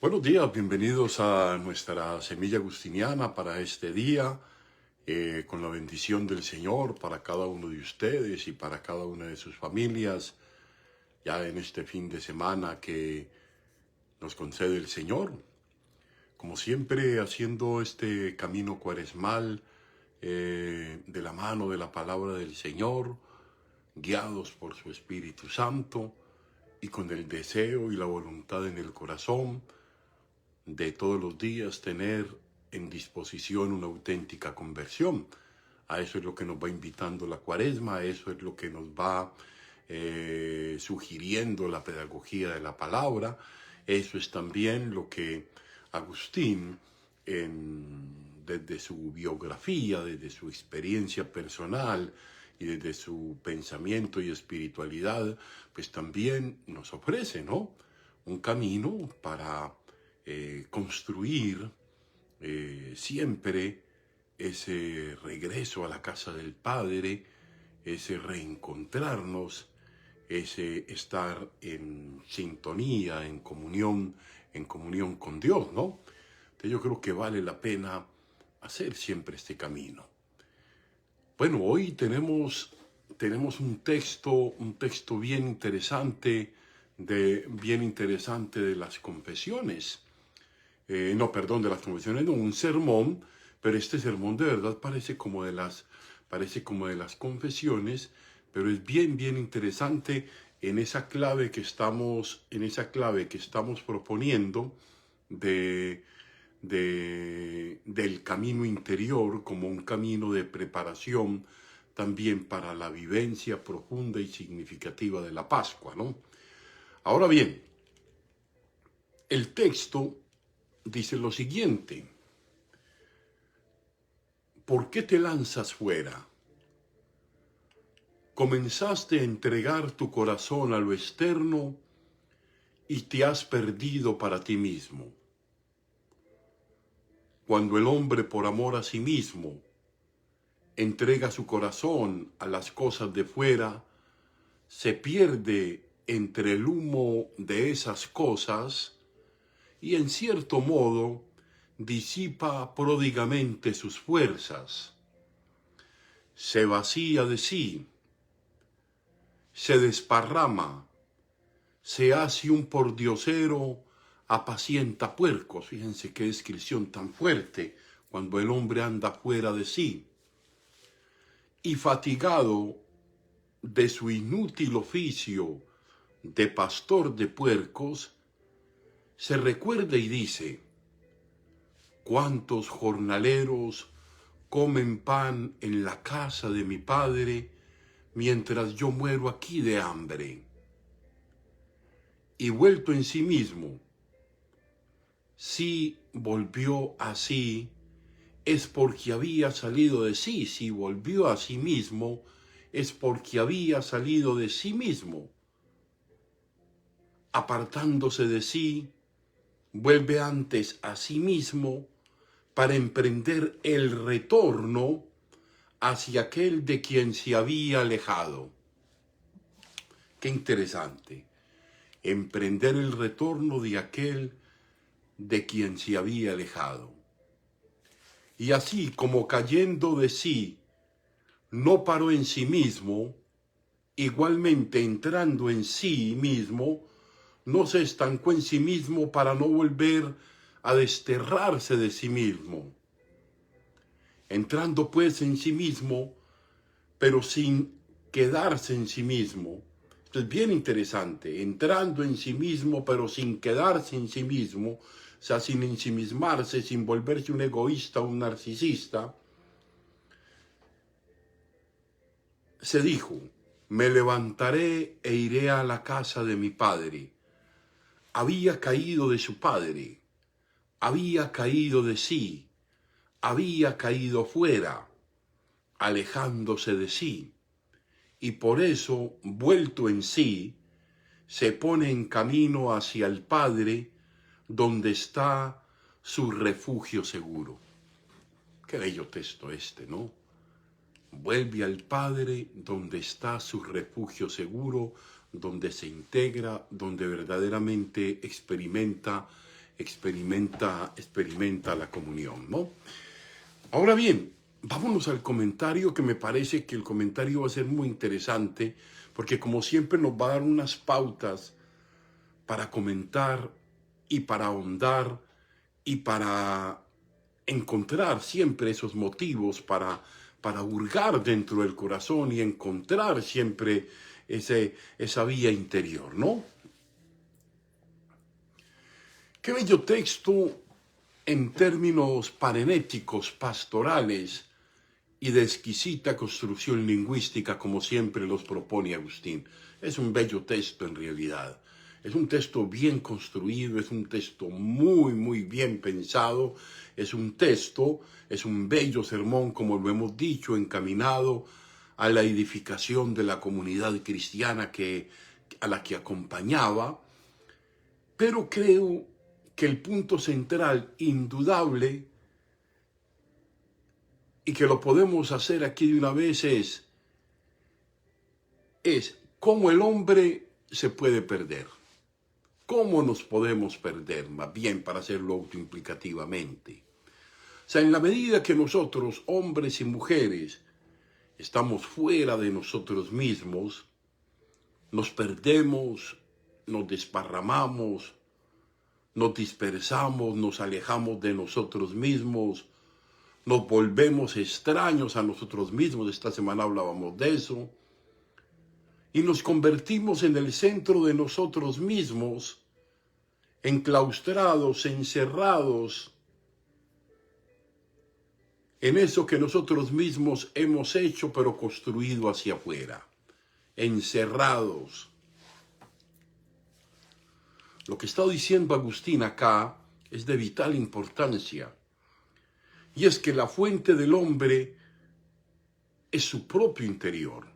Buenos días, bienvenidos a nuestra semilla agustiniana para este día, con la bendición del Señor para cada uno de ustedes y para cada una de sus familias, ya en este fin de semana que nos concede el Señor. Como siempre, haciendo este camino cuaresmal de la mano de la palabra del Señor, guiados por su Espíritu Santo y con el deseo y la voluntad en el corazón de todos los días tener en disposición una auténtica conversión. A eso es lo que nos va invitando la Cuaresma, a eso es lo que nos va sugiriendo la pedagogía de la palabra. Eso es también lo que Agustín, desde su biografía, desde su experiencia personal y desde su pensamiento y espiritualidad, pues también nos ofrece, ¿no? Un camino para construir siempre ese regreso a la casa del Padre, ese reencontrarnos, ese estar en sintonía, en comunión con Dios, ¿no? Entonces yo creo que vale la pena hacer siempre este camino. Bueno, hoy tenemos un texto bien interesante de las confesiones. De las confesiones, no, un sermón, pero este sermón de verdad parece como de las confesiones, pero es bien interesante en esa clave que estamos proponiendo del camino interior como un camino de preparación también para la vivencia profunda y significativa de la Pascua, ¿no? Ahora bien, el texto dice lo siguiente: ¿por qué te lanzas fuera? Comenzaste a entregar tu corazón a lo externo y te has perdido para ti mismo. Cuando el hombre, por amor a sí mismo, entrega su corazón a las cosas de fuera, se pierde entre el humo de esas cosas y, en cierto modo, disipa pródigamente sus fuerzas. Se vacía de sí, se desparrama, se hace un pordiosero, apacienta puercos. Fíjense qué descripción tan fuerte cuando el hombre anda fuera de sí. Y fatigado de su inútil oficio de pastor de puercos, se recuerda y dice: ¿cuántos jornaleros comen pan en la casa de mi padre mientras yo muero aquí de hambre? Y vuelto en sí mismo, si volvió a sí, es porque había salido de sí. Si volvió a sí mismo, es porque había salido de sí mismo. Apartándose de sí, vuelve antes a sí mismo para emprender el retorno hacia aquel de quien se había alejado. Qué interesante. Emprender el retorno de aquel de quien se había alejado. Y así como cayendo de sí, no paró en sí mismo, igualmente entrando en sí mismo, no se estancó en sí mismo para no volver a desterrarse de sí mismo. Entrando pues en sí mismo, pero sin quedarse en sí mismo. Esto es bien interesante, entrando en sí mismo, pero sin quedarse en sí mismo, o sea, sin ensimismarse, sin volverse un egoísta, un narcisista. Se dijo: me levantaré e iré a la casa de mi padre. Había caído de su padre, había caído de sí, había caído fuera, alejándose de sí, y por eso, vuelto en sí, se pone en camino hacia el Padre, donde está su refugio seguro. Qué bello texto este, ¿no? Vuelve al Padre, donde está su refugio seguro, donde se integra, donde verdaderamente experimenta experimenta la comunión, ¿no? Ahora bien, vámonos al comentario, que me parece que el comentario va a ser muy interesante, porque como siempre nos va a dar unas pautas para comentar y para ahondar y para encontrar siempre esos motivos para hurgar dentro del corazón y encontrar siempre esa vía interior, ¿no? Qué bello texto en términos parenéticos, pastorales y de exquisita construcción lingüística, como siempre los propone Agustín. Es un bello texto en realidad. Es un texto bien construido, es un texto muy, muy bien pensado, es un bello sermón, como lo hemos dicho, encaminado a la edificación de la comunidad cristiana a la que acompañaba, pero creo que el punto central, indudable, y que lo podemos hacer aquí de una vez, es cómo el hombre se puede perder. ¿Cómo nos podemos perder? Más bien, para hacerlo autoimplicativamente. O sea, en la medida que nosotros, hombres y mujeres, estamos fuera de nosotros mismos, nos perdemos, nos desparramamos, nos dispersamos, nos alejamos de nosotros mismos, nos volvemos extraños a nosotros mismos. Esta semana hablábamos de eso. Y nos convertimos en el centro de nosotros mismos, enclaustrados, encerrados en eso que nosotros mismos hemos hecho pero construido hacia afuera, encerrados. Lo que está diciendo Agustín acá es de vital importancia, y es que la fuente del hombre es su propio interior,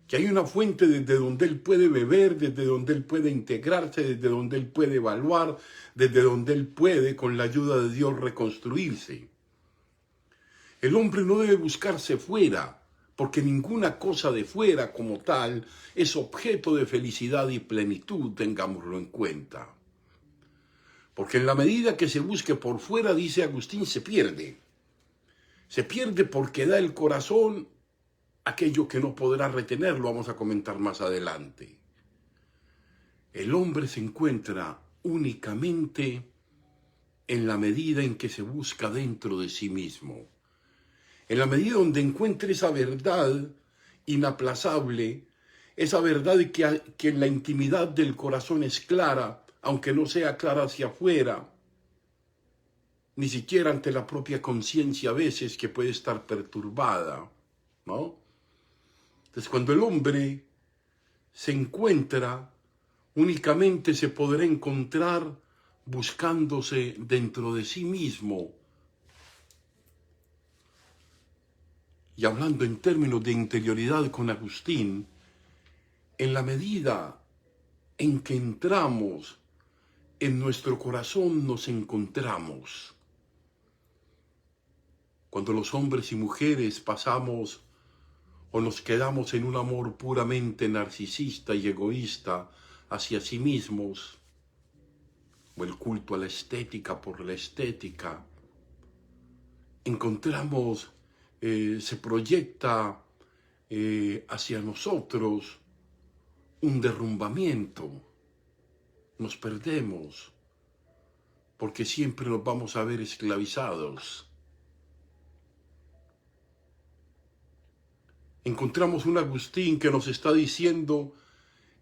que hay una fuente desde donde él puede beber, desde donde él puede integrarse, desde donde él puede evaluar, desde donde él puede, con la ayuda de Dios, reconstruirse. El hombre no debe buscarse fuera, porque ninguna cosa de fuera como tal es objeto de felicidad y plenitud, tengámoslo en cuenta. Porque en la medida que se busque por fuera, dice Agustín, se pierde. Se pierde porque da el corazón aquello que no podrá retener, lo vamos a comentar más adelante. El hombre se encuentra únicamente en la medida en que se busca dentro de sí mismo. En la medida donde encuentre esa verdad inaplazable, esa verdad que en la intimidad del corazón es clara, aunque no sea clara hacia afuera, ni siquiera ante la propia conciencia a veces, que puede estar perturbada, ¿no? Entonces, cuando el hombre se encuentra, únicamente se podrá encontrar buscándose dentro de sí mismo. Y hablando en términos de interioridad con Agustín, en la medida en que entramos en nuestro corazón, nos encontramos. Cuando los hombres y mujeres pasamos o nos quedamos en un amor puramente narcisista y egoísta hacia sí mismos, o el culto a la estética por la estética, encontramos, se proyecta hacia nosotros un derrumbamiento. Nos perdemos, porque siempre nos vamos a ver esclavizados. Encontramos un Agustín que nos está diciendo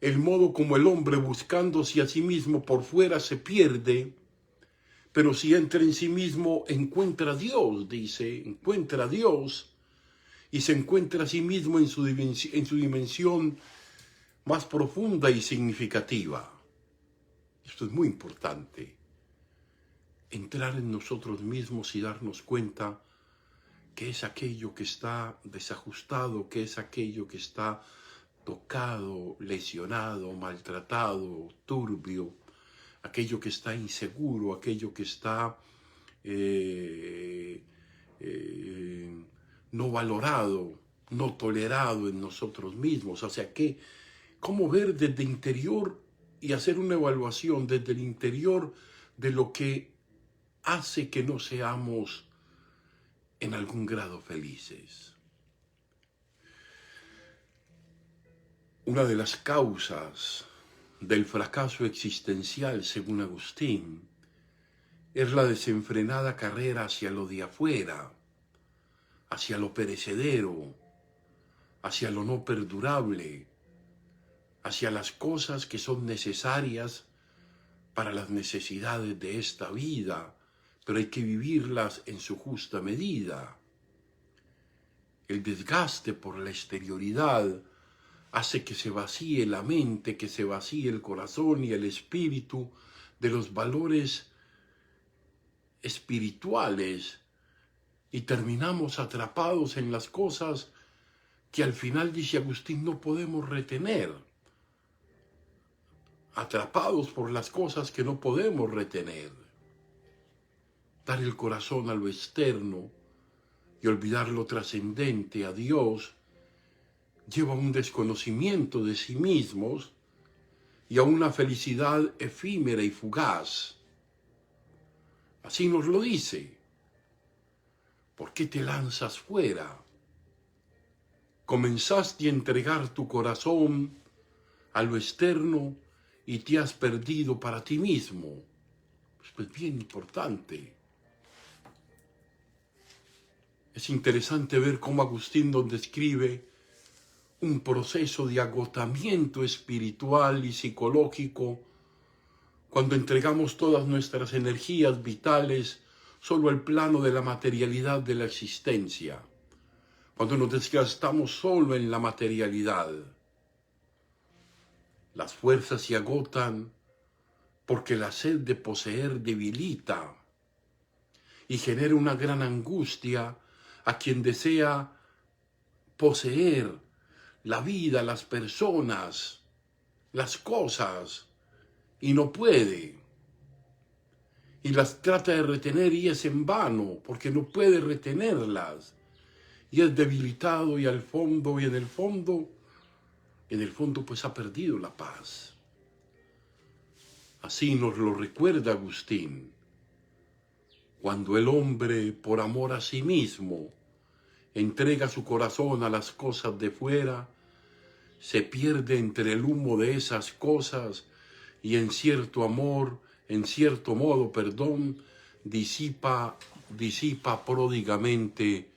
el modo como el hombre, buscándose a sí mismo por fuera, se pierde, pero si entra en sí mismo encuentra a Dios, dice, encuentra a Dios, y se encuentra a sí mismo en su dimensión más profunda y significativa. Esto es muy importante, entrar en nosotros mismos y darnos cuenta que es aquello que está desajustado, que es aquello que está tocado, lesionado, maltratado, turbio, aquello que está inseguro, aquello que está no valorado, no tolerado en nosotros mismos. O sea, cómo ver desde interior y hacer una evaluación desde el interior de lo que hace que no seamos en algún grado felices. Una de las causas del fracaso existencial, según Agustín, es la desenfrenada carrera hacia lo de afuera, hacia lo perecedero, hacia lo no perdurable, hacia las cosas que son necesarias para las necesidades de esta vida, pero hay que vivirlas en su justa medida. El desgaste por la exterioridad hace que se vacíe la mente, que se vacíe el corazón y el espíritu de los valores espirituales y terminamos atrapados en las cosas que al final, dice Agustín, no podemos retener. Atrapados por las cosas que no podemos retener. Dar el corazón a lo externo y olvidar lo trascendente, a Dios, lleva a un desconocimiento de sí mismos y a una felicidad efímera y fugaz. Así nos lo dice. ¿Por qué te lanzas fuera? Comenzaste a entregar tu corazón a lo externo y te has perdido para ti mismo. Pues bien importante. Es interesante ver cómo Agustín nos describe un proceso de agotamiento espiritual y psicológico cuando entregamos todas nuestras energías vitales solo al plano de la materialidad de la existencia, cuando nos desgastamos solo en la materialidad. Las fuerzas se agotan porque la sed de poseer debilita y genera una gran angustia a quien desea poseer la vida, las personas, las cosas, y no puede. Y las trata de retener y es en vano, porque no puede retenerlas. Y es debilitado y en el fondo pues ha perdido la paz. Así nos lo recuerda Agustín. Cuando el hombre, por amor a sí mismo, entrega su corazón a las cosas de fuera, se pierde entre el humo de esas cosas y en cierto modo, disipa pródigamente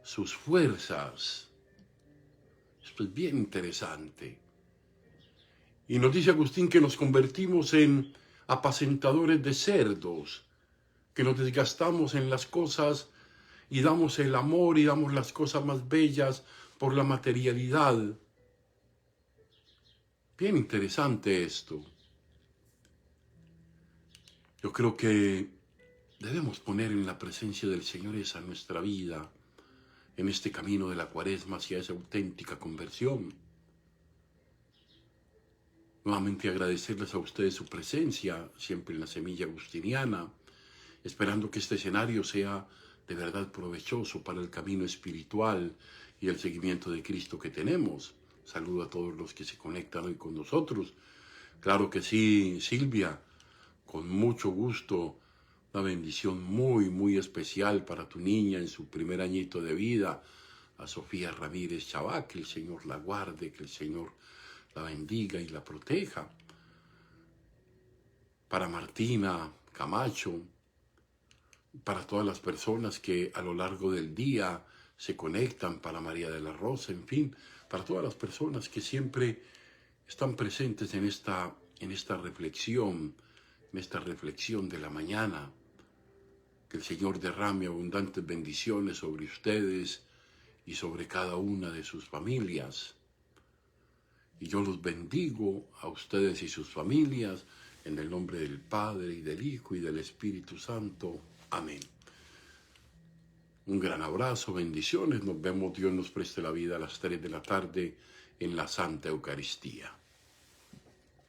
sus fuerzas. Esto es bien interesante. Y nos dice Agustín que nos convertimos en apacentadores de cerdos, que nos desgastamos en las cosas y damos el amor y damos las cosas más bellas por la materialidad. Bien interesante esto. Yo creo que debemos poner en la presencia del Señor esa nuestra vida, en este camino de la Cuaresma hacia esa auténtica conversión. Nuevamente agradecerles a ustedes su presencia, siempre en la Semilla Agustiniana, esperando que este escenario sea de verdad provechoso para el camino espiritual y el seguimiento de Cristo que tenemos. Saludo a todos los que se conectan hoy con nosotros. Claro que sí, Silvia, con mucho gusto, una bendición muy, muy especial para tu niña en su primer añito de vida, a Sofía Ramírez Chabá, que el Señor la guarde, que el Señor la bendiga y la proteja. Para Martina Camacho, para todas las personas que a lo largo del día se conectan, para María de la Rosa, en fin, para todas las personas que siempre están presentes en esta reflexión de la mañana. Que el Señor derrame abundantes bendiciones sobre ustedes y sobre cada una de sus familias. Y yo los bendigo a ustedes y sus familias en el nombre del Padre y del Hijo y del Espíritu Santo. Amén. Un gran abrazo, bendiciones. Nos vemos, Dios nos preste la vida a las 3 de la tarde en la Santa Eucaristía.